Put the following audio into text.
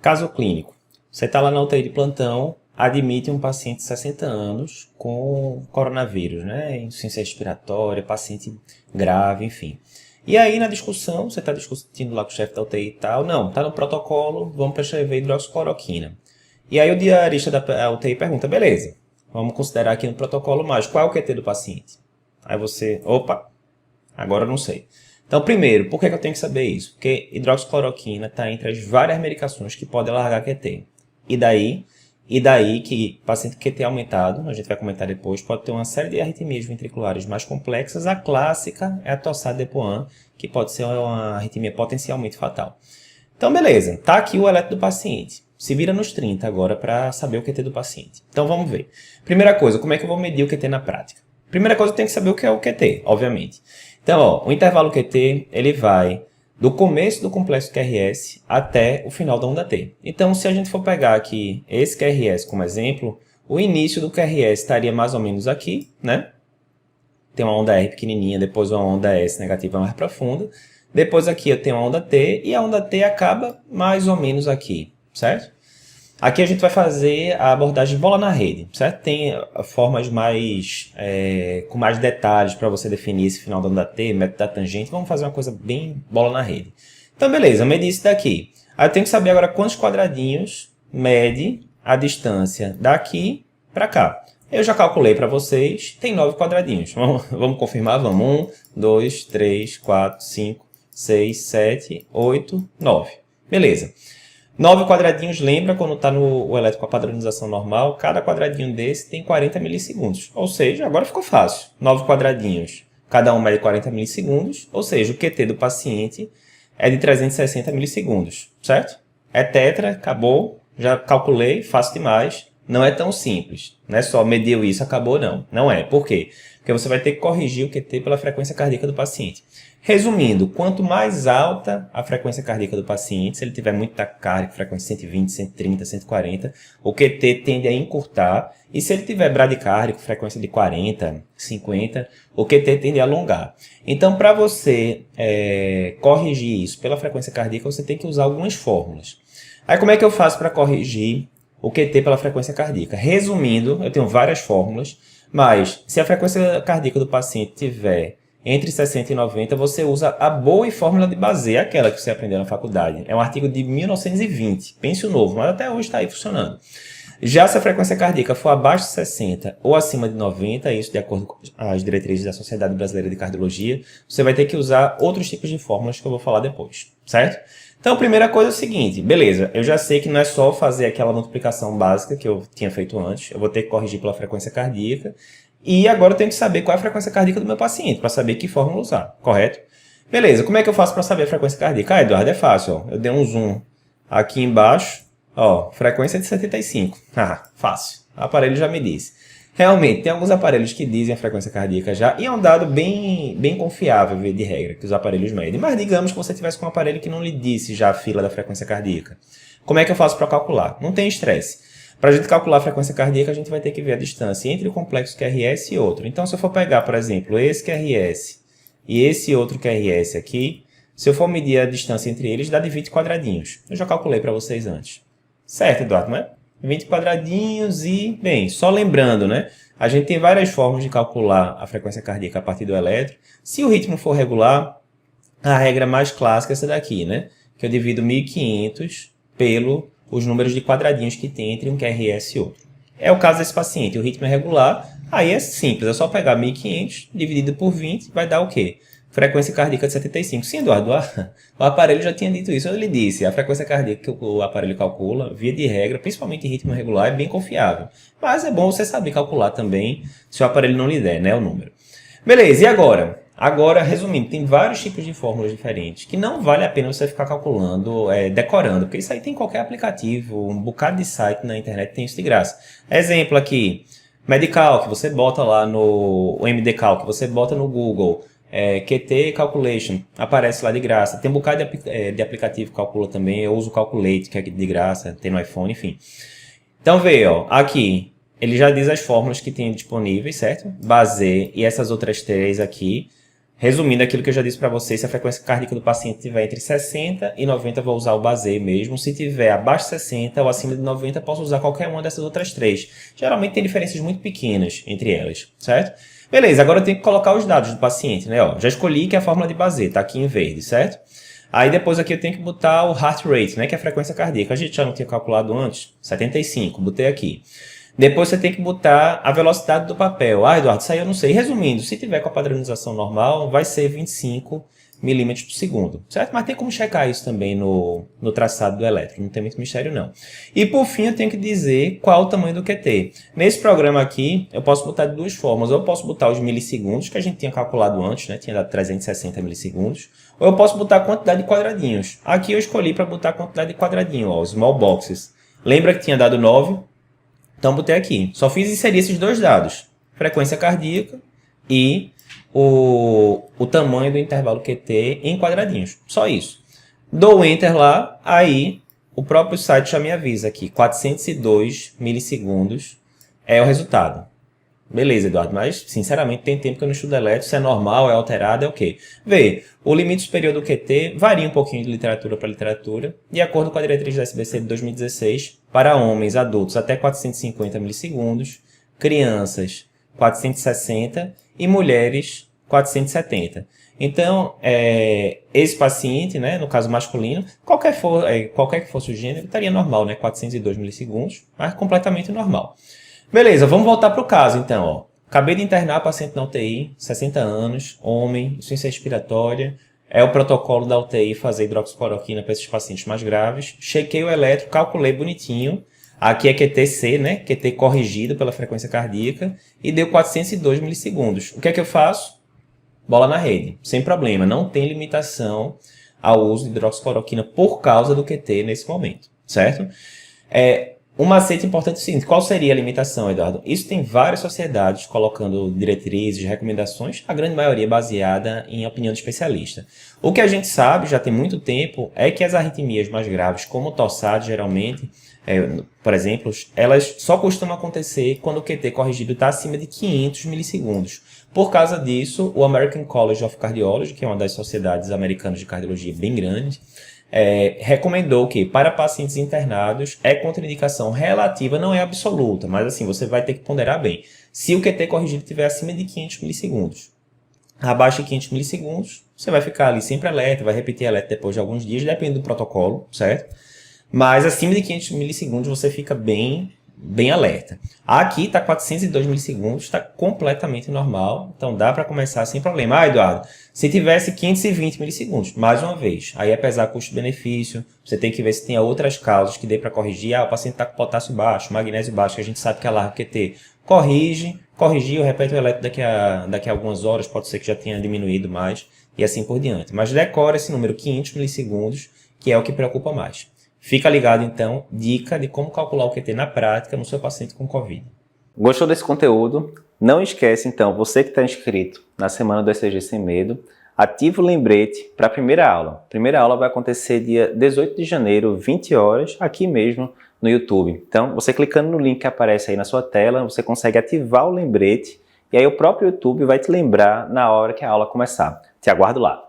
Caso clínico. Você está lá na UTI de plantão, admite um paciente de 60 anos com coronavírus, né? Insuficiência respiratória, paciente grave, enfim. E aí, na discussão, você está discutindo lá com o chefe da UTI e tal. Não, está no protocolo, vamos prescrever hidroxicloroquina. E aí o diarista da UTI pergunta, beleza, vamos considerar aqui no protocolo mais, qual é o QT do paciente? Aí você, opa, agora eu não sei. Então, primeiro, por que eu tenho que saber isso? Porque hidroxicloroquina está entre as várias medicações que podem largar QT. E daí que paciente QT aumentado, a gente vai comentar depois, pode ter uma série de arritmias ventriculares mais complexas. A clássica é a tossada de Poin, que pode ser uma arritmia potencialmente fatal. Então, beleza, tá aqui o eletro do paciente. Se vira nos 30 agora para saber o QT do paciente. Então, vamos ver. Primeira coisa, como é que eu vou medir o QT na prática? Primeira coisa, eu tenho que saber o que é o QT, obviamente. Então, ó, o intervalo QT, ele vai do começo do complexo QRS até o final da onda T. Então, se a gente for pegar aqui esse QRS como exemplo, o início do QRS estaria mais ou menos aqui, né? Tem uma onda R pequenininha, depois uma onda S negativa mais profunda. Depois aqui eu tenho a onda T e a onda T acaba mais ou menos aqui, certo? Aqui a gente vai fazer a abordagem bola na rede, certo? Tem formas com mais detalhes para você definir esse final da onda T, método da tangente. Vamos fazer uma coisa bem bola na rede. Então, beleza, eu medi isso daqui. Aí eu tenho que saber agora quantos quadradinhos mede a distância daqui para cá. Eu já calculei para vocês, tem 9 quadradinhos. Vamos confirmar? Vamos. 1, 2, 3, 4, 5, 6, 7, 8, 9. Beleza. 9 quadradinhos, lembra quando está no elétrico com a padronização normal? Cada quadradinho desse tem 40 milissegundos. Ou seja, agora ficou fácil. 9 quadradinhos, cada um mede 40 milissegundos. Ou seja, o QT do paciente é de 360 milissegundos, certo? É tetra, acabou, já calculei, fácil demais. Não é tão simples. Não é só mediu isso, acabou, não. Não é. Por quê? Porque você vai ter que corrigir o QT pela frequência cardíaca do paciente. Resumindo, quanto mais alta a frequência cardíaca do paciente, se ele tiver muito taquicárdico, frequência 120, 130, 140, o QT tende a encurtar. E se ele tiver bradicárdico, frequência de 40, 50, o QT tende a alongar. Então, para você corrigir isso pela frequência cardíaca, você tem que usar algumas fórmulas. Aí, como é que eu faço para corrigir o QT pela frequência cardíaca? Resumindo, eu tenho várias fórmulas, mas se a frequência cardíaca do paciente tiver entre 60 e 90, você usa a Bowie fórmula de Basset, aquela que você aprendeu na faculdade. É um artigo de 1920, pense o novo, mas até hoje está aí funcionando. Já se a frequência cardíaca for abaixo de 60 ou acima de 90, isso de acordo com as diretrizes da Sociedade Brasileira de Cardiologia, você vai ter que usar outros tipos de fórmulas que eu vou falar depois, certo? Então, a primeira coisa é o seguinte, beleza, eu já sei que não é só fazer aquela multiplicação básica que eu tinha feito antes, eu vou ter que corrigir pela frequência cardíaca, e agora eu tenho que saber qual é a frequência cardíaca do meu paciente, para saber que fórmula usar, correto? Beleza, como é que eu faço para saber a frequência cardíaca? Ah, Eduardo, é fácil, ó. Eu dei um zoom aqui embaixo, ó, frequência de 75. Ah, fácil, o aparelho já me disse. Realmente, tem alguns aparelhos que dizem a frequência cardíaca já, e é um dado bem confiável, via de regra, que os aparelhos medem. Mas digamos que você tivesse com um aparelho que não lhe disse já a fila da frequência cardíaca. Como é que eu faço para calcular? Não tem estresse. Para a gente calcular a frequência cardíaca, a gente vai ter que ver a distância entre o complexo QRS e outro. Então, se eu for pegar, por exemplo, esse QRS e esse outro QRS aqui, se eu for medir a distância entre eles, dá de 20 quadradinhos. Eu já calculei para vocês antes. Certo, Eduardo, não é? 20 quadradinhos e, bem, só lembrando, né? A gente tem várias formas de calcular a frequência cardíaca a partir do eletro. Se o ritmo for regular, a regra mais clássica é essa daqui, né? Que eu divido 1500 pelo os números de quadradinhos que tem entre um QRS e outro. É o caso desse paciente, o ritmo é regular, aí é simples, é só pegar 1500 dividido por 20, vai dar o quê? Frequência cardíaca de 75. Sim, Eduardo, o aparelho já tinha dito isso, eu lhe disse, a frequência cardíaca que o aparelho calcula, via de regra, principalmente em ritmo regular, é bem confiável. Mas é bom você saber calcular também, se o aparelho não lhe der, né, o número. Beleza, e agora? Agora, resumindo, tem vários tipos de fórmulas diferentes que não vale a pena você ficar calculando, decorando, porque isso aí tem em qualquer aplicativo, um bocado de site na internet tem isso de graça. Exemplo aqui, Medical, que você bota lá no o MDCal, que você bota no Google, QT Calculation, aparece lá de graça. Tem um bocado de aplicativo que calcula também, eu uso o Calculate, que é de graça, tem no iPhone, enfim. Então, vê, ó, aqui, ele já diz as fórmulas que tem disponíveis, certo? Basset e essas outras três aqui. Resumindo aquilo que eu já disse para vocês, se a frequência cardíaca do paciente estiver entre 60 e 90, vou usar o Basé mesmo. Se tiver abaixo de 60 ou acima de 90, posso usar qualquer uma dessas outras três. Geralmente tem diferenças muito pequenas entre elas, certo? Beleza, agora eu tenho que colocar os dados do paciente, né? Ó, já escolhi que é a fórmula de Basé, tá aqui em verde, certo? Aí depois aqui eu tenho que botar o heart rate, né? Que é a frequência cardíaca. A gente já não tinha calculado antes? 75, botei aqui. Depois você tem que botar a velocidade do papel. Ah, Eduardo, isso aí eu não sei. Resumindo, se tiver com a padronização normal, vai ser 25 milímetros por segundo, certo? Mas tem como checar isso também no traçado do elétron, não tem muito mistério não. E por fim eu tenho que dizer qual o tamanho do QT. Nesse programa aqui, eu posso botar de duas formas. Ou eu posso botar os milissegundos, que a gente tinha calculado antes, né? Tinha dado 360 milissegundos. Ou eu posso botar a quantidade de quadradinhos. Aqui eu escolhi para botar a quantidade de quadradinho, ó, os small boxes. Lembra que tinha dado 9? Então, botei aqui. Só fiz inserir esses dois dados. Frequência cardíaca e o tamanho do intervalo QT em quadradinhos. Só isso. Dou Enter lá, aí o próprio site já me avisa aqui. 402 milissegundos é o resultado. Beleza, Eduardo, mas sinceramente tem tempo que eu não estudo elétrico, se é normal, é alterado, é o quê? Vê, o limite superior do QT varia um pouquinho de literatura para literatura, de acordo com a diretriz da SBC de 2016, para homens adultos até 450 milissegundos, crianças 460 e mulheres 470. Então, esse paciente, né, no caso masculino, qualquer que fosse o gênero, estaria normal, né, 402 milissegundos, mas completamente normal. Beleza, vamos voltar para o caso então. Ó. Acabei de internar paciente na UTI, 60 anos, homem, insuficiência respiratória. É o protocolo da UTI fazer hidroxicloroquina para esses pacientes mais graves. Chequei o eletro, calculei bonitinho. Aqui é QTC, né? QT corrigido pela frequência cardíaca. E deu 402 milissegundos. O que é que eu faço? Bola na rede, sem problema. Não tem limitação ao uso de hidroxicloroquina por causa do QT nesse momento, certo? Um macete importante é o seguinte, qual seria a limitação, Eduardo? Isso tem várias sociedades colocando diretrizes, recomendações, a grande maioria baseada em opinião de especialista. O que a gente sabe, já tem muito tempo, é que as arritmias mais graves, como o tossado, geralmente, por exemplo, elas só costumam acontecer quando o QT corrigido está acima de 500 milissegundos. Por causa disso, o American College of Cardiology, que é uma das sociedades americanas de cardiologia bem grande, recomendou que para pacientes internados é contraindicação relativa, não é absoluta, mas assim, você vai ter que ponderar bem. Se o QT corrigido estiver acima de 500 milissegundos, abaixo de 500 milissegundos, você vai ficar ali sempre alerta, vai repetir alerta depois de alguns dias, depende do protocolo, certo? Mas acima de 500 milissegundos você fica bem alerta. Aqui está 402 milissegundos, está completamente normal, então dá para começar sem problema. Ah, Eduardo, se tivesse 520 milissegundos, mais uma vez, aí é pesar custo-benefício, você tem que ver se tem outras causas que dê para corrigir. Ah, o paciente está com potássio baixo, magnésio baixo, que a gente sabe que alarga QT. Corrigiu, repete o eletro daqui a algumas horas, pode ser que já tenha diminuído mais, e assim por diante. Mas decora esse número 500 milissegundos, que é o que preocupa mais. Fica ligado, então, dica de como calcular o QT na prática no seu paciente com Covid. Gostou desse conteúdo? Não esquece, então, você que está inscrito na Semana do ECG Sem Medo, ativa o lembrete para a primeira aula. A primeira aula vai acontecer dia 18 de janeiro, 20 horas, aqui mesmo no YouTube. Então, você clicando no link que aparece aí na sua tela, você consegue ativar o lembrete e aí o próprio YouTube vai te lembrar na hora que a aula começar. Te aguardo lá.